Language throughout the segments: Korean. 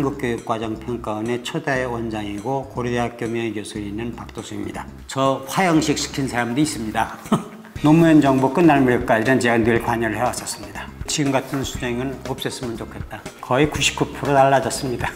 한국교육과정평가원의 초대 원장이고 고려대학교 명예교수에 있는 박도수입니다. 저 화형식 시킨 사람도 있습니다. 노무현 정부 끝날 무렵까지는 제가 늘 관여를 해왔었습니다. 지금 같은 수정은 없앴으면 좋겠다. 거의 99% 달라졌습니다.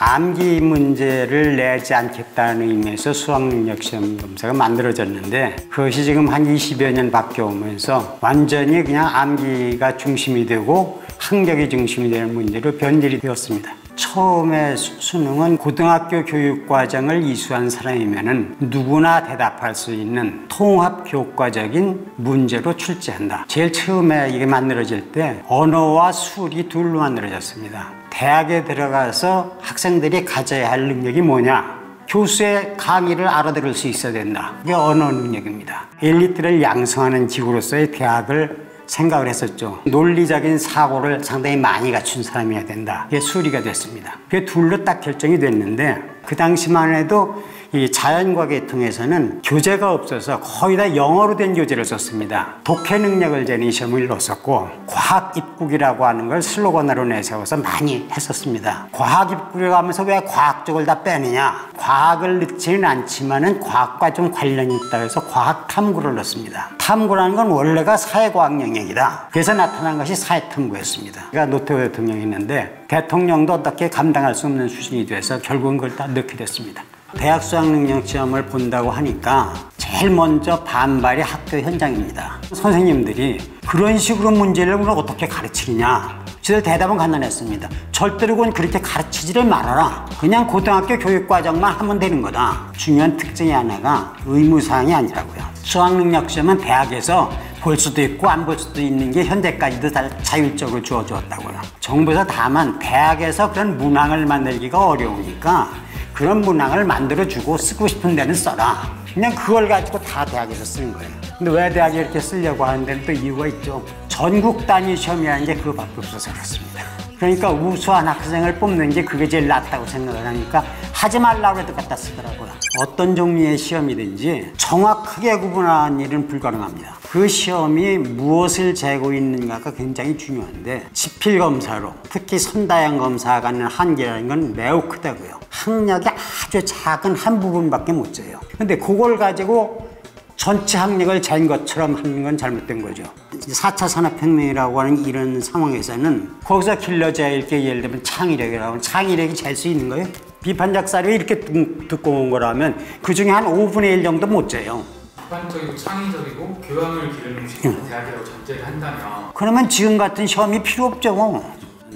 암기 문제를 내지 않겠다는 의미에서 수학능력시험 검사가 만들어졌는데 그것이 지금 한 20여 년 바뀌어오면서 완전히 그냥 암기가 중심이 되고 학력이 중심이 되는 문제로 변질이 되었습니다. 처음에 수능은 고등학교 교육과정을 이수한 사람이면 누구나 대답할 수 있는 통합교과적인 문제로 출제한다. 제일 처음에 이게 만들어질 때 언어와 수리 둘로 만들어졌습니다. 대학에 들어가서 학생들이 가져야 할 능력이 뭐냐? 교수의 강의를 알아들을 수 있어야 된다. 이게 언어 능력입니다. 엘리트를 양성하는 기구로서의 대학을 생각을 했었죠. 논리적인 사고를 상당히 많이 갖춘 사람이어야 된다. 이게 수리가 됐습니다. 그게 둘로 딱 결정이 됐는데 그 당시만 해도 이 자연과학에 통해서는 교재가 없어서 거의 다 영어로 된 교재를 썼습니다. 독해 능력을 재는 시험을 넣었었고 과학 입국이라고 하는 걸 슬로건으로 내세워서 많이 했었습니다. 과학 입국이라고 하면서 왜 과학 쪽을 다 빼느냐? 과학을 넣지는 않지만은 과학과 좀 관련이 있다 해서 과학 탐구를 넣습니다. 탐구라는 건 원래가 사회과학 영역이다. 그래서 나타난 것이 사회탐구였습니다. 제가 노태우 대통령이 있는데 대통령도 어떻게 감당할 수 없는 수준이 돼서 결국은 그걸 다 넣게 됐습니다. 대학 수학능력시험을 본다고 하니까 제일 먼저 반발이 학교 현장입니다. 선생님들이 그런 식으로 문제를 우리가 어떻게 가르치느냐. 저들 대답은 간단했습니다. 절대로 그건 그렇게 가르치지를 말아라. 그냥 고등학교 교육과정만 하면 되는 거다. 중요한 특징이 하나가 의무사항이 아니라고요. 수학능력시험은 대학에서 볼 수도 있고 안 볼 수도 있는 게 현재까지도 다 자율적으로 주어졌다고요. 정부에서 다만 대학에서 그런 문항을 만들기가 어려우니까 그런 문항을 만들어주고 쓰고 싶은 데는 써라. 그냥 그걸 가지고 다 대학에서 쓰는 거예요. 근데 왜 대학이 이렇게 쓰려고 하는 데는 또 이유가 있죠. 전국 단위 시험이라는 게 그거밖에 없어서 그렇습니다. 그러니까 우수한 학생을 뽑는 게 그게 제일 낫다고 생각을 하니까 하지 말라고 해도 갖다 쓰더라고요. 어떤 종류의 시험이든지 정확하게 구분하는 일은 불가능합니다. 그 시험이 무엇을 재고 있는가가 굉장히 중요한데 지필검사로 특히 선다형 검사가 갖는 한계라는 건 매우 크다고요. 학력이 아주 작은 한 부분밖에 못 재요. 근데 그걸 가지고 전체 학력을 잰 것처럼 하는 건 잘못된 거죠. 4차 산업혁명이라고 하는 이런 상황에서는 거기서 길러져야 할 게 예를 들면 창의력이라고 하면 창의력이 잴 수 있는 거예요? 비판적 사료에 이렇게 듣고 온 거라면 그중에 한 5분의 1 정도 못 재요. 비판적이고 창의적이고 교양을 기르는 대학이라고 전제를 한다면 그러면 지금 같은 시험이 필요 없죠.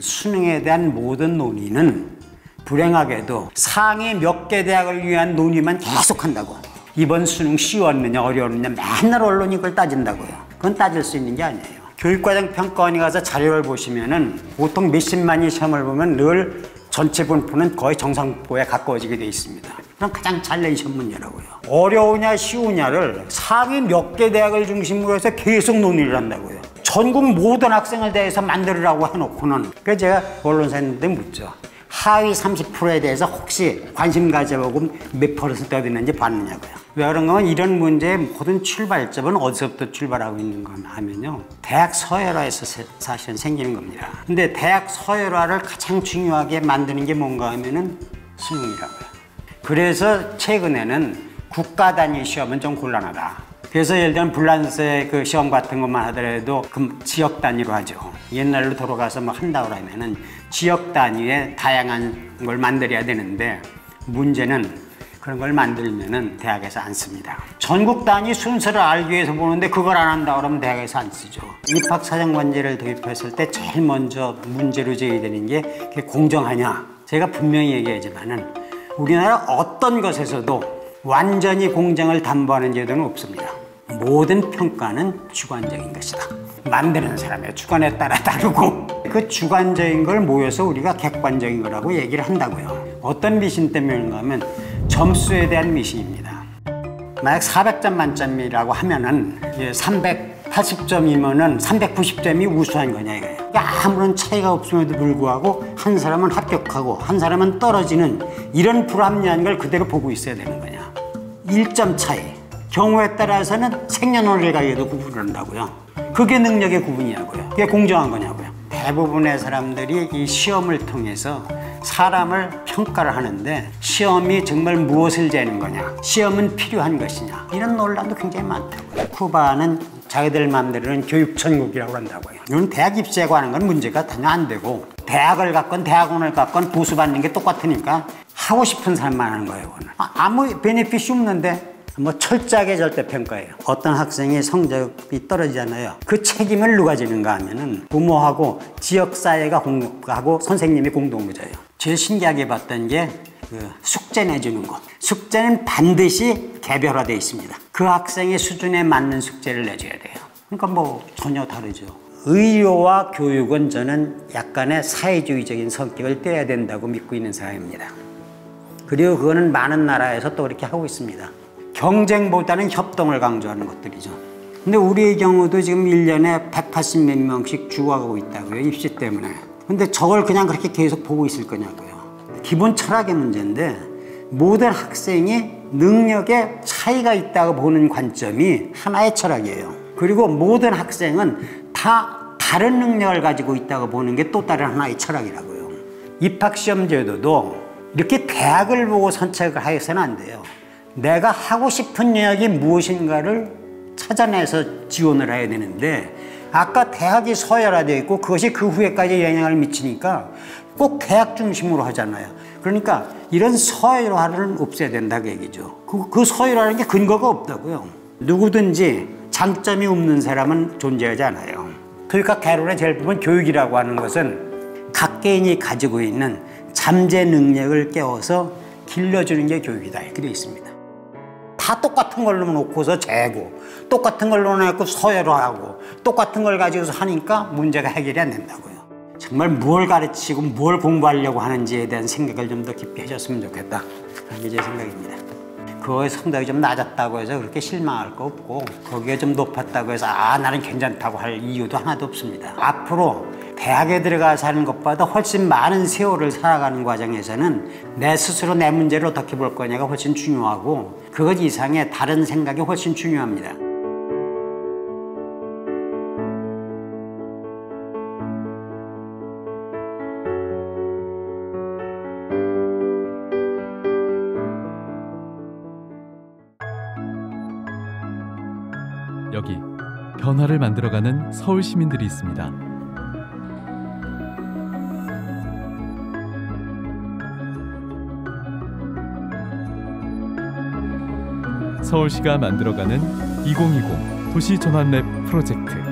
수능에 대한 모든 논의는 불행하게도 상위 몇 개 대학을 위한 논의만 계속한다고. 이번 수능 쉬웠느냐 어려웠느냐 맨날 언론이 그걸 따진다고요. 그건 따질 수 있는 게 아니에요. 교육과정평가원에 가서 자료를 보시면은 보통 몇십만이 시험을 보면 늘 전체 분포는 거의 정상분포에 가까워지게 돼 있습니다. 그럼 가장 잘 낸 시험 문제라고요. 어려우냐 쉬우냐를 상위 몇 개 대학을 중심으로 해서 계속 논의를 한다고요. 전국 모든 학생을 대해서 만들으라고 해놓고는. 그래서 제가 언론사한테 묻죠. 하위 30%에 대해서 혹시 관심 가져보고 몇 퍼센트 어디 있는지 봤느냐고요. 왜 그런 거면 이런 문제의 모든 출발점은 어디서부터 출발하고 있는 건 하면요. 대학 서열화에서 사실은 생기는 겁니다. 근데 대학 서열화를 가장 중요하게 만드는 게 뭔가 하면은 수능이라고요. 그래서 최근에는 국가 단위 시험은 좀 곤란하다. 그래서 예를 들면 불란서의 그 시험 같은 것만 하더라도 그 지역 단위로 하죠. 옛날로 돌아가서 뭐 한다고 하면은 지역 단위의 다양한 걸 만들어야 되는데 문제는 그런 걸 만들면은 대학에서 안 씁니다. 전국 단위 순서를 알기 위해서 보는데 그걸 안 한다 그러면 대학에서 안 쓰죠. 입학사정관제를 도입했을 때 제일 먼저 문제로 제기되는 게 그게 공정하냐. 제가 분명히 얘기하지만은 우리나라 어떤 것에서도 완전히 공정을 담보하는 제도는 없습니다. 모든 평가는 주관적인 것이다. 만드는 사람의 주관에 따라 다르고 그 주관적인 걸 모여서 우리가 객관적인 거라고 얘기를 한다고요. 어떤 미신 때문인가 하면 점수에 대한 미신입니다. 만약 400점 만점이라고 하면은 300 480점이면은 390점이 우수한 거냐 이거예요. 그러니까 아무런 차이가 없음에도 불구하고 한 사람은 합격하고 한 사람은 떨어지는 이런 불합리한 걸 그대로 보고 있어야 되는 거냐. 1점 차이. 경우에 따라서는 생년월일 가지고도 구분을 한다고요. 그게 능력의 구분이냐고요. 그게 공정한 거냐고요. 대부분의 사람들이 이 시험을 통해서 사람을 평가를 하는데 시험이 정말 무엇을 재는 거냐, 시험은 필요한 것이냐, 이런 논란도 굉장히 많다고요. 쿠바는 자기들 마음대로는 교육천국이라고 한다고요. 이건 대학 입시에 관한 건 문제가 전혀 안 되고 대학을 갔건 대학원을 갔건 보수받는 게 똑같으니까 하고 싶은 사람만 하는 거예요. 아무 베네핏이 없는데 뭐 철저하게 절대평가예요. 어떤 학생이 성적이 떨어지잖아요. 그 책임을 누가 지는가 하면은 부모하고 지역사회가 하고 선생님이 공동무져요. 제일 신기하게 봤던 게 그 숙제 내주는 것. 숙제는 반드시 개별화되어 있습니다. 그 학생의 수준에 맞는 숙제를 내줘야 돼요. 그러니까 뭐 전혀 다르죠. 의료와 교육은 저는 약간의 사회주의적인 성격을 떼야 된다고 믿고 있는 사람입니다. 그리고 그거는 많은 나라에서 또 이렇게 하고 있습니다. 경쟁보다는 협동을 강조하는 것들이죠. 근데 우리의 경우도 지금 1년에 180몇 명씩 죽어가고 있다고요. 입시 때문에. 근데 저걸 그냥 그렇게 계속 보고 있을 거냐고요. 기본 철학의 문제인데 모든 학생이 능력에 차이가 있다고 보는 관점이 하나의 철학이에요. 그리고 모든 학생은 다 다른 능력을 가지고 있다고 보는 게 또 다른 하나의 철학이라고요. 입학시험 제도도 이렇게 대학을 보고 선택을 해서는 안 돼요. 내가 하고 싶은 영역이 무엇인가를 찾아내서 지원을 해야 되는데 아까 대학이 서열화되어 있고 그것이 그 후에까지 영향을 미치니까 꼭 대학 중심으로 하잖아요. 그러니까 이런 서열화를 없애야 된다고 얘기죠. 그 서열화라는 게 근거가 없다고요. 누구든지 장점이 없는 사람은 존재하지 않아요. 교육학 개론의 제일 부분 교육이라고 하는 것은 각 개인이 가지고 있는 잠재 능력을 깨워서 길러주는 게 교육이다 이렇게 되어 있습니다. 다 똑같은 걸로 놓고서 재고 똑같은 걸로 놓고 서열화하고 똑같은 걸 가지고서 하니까 문제가 해결이 안 된다고요. 정말 뭘 가르치고 뭘 공부하려고 하는지에 대한 생각을 좀 더 깊이 해줬으면 좋겠다. 그게 제 생각입니다. 그거의 성적이 좀 낮았다고 해서 그렇게 실망할 거 없고 거기에 좀 높았다고 해서 나는 괜찮다고 할 이유도 하나도 없습니다. 앞으로 대학에 들어가서 하는 것보다 훨씬 많은 세월을 살아가는 과정에서는 내 스스로 내 문제를 어떻게 볼 거냐가 훨씬 중요하고 그것 이상의 다른 생각이 훨씬 중요합니다. 여기 변화를 만들어가는 서울 시민들이 있습니다. 서울시가 만들어가는 2020 도시전환랩 프로젝트.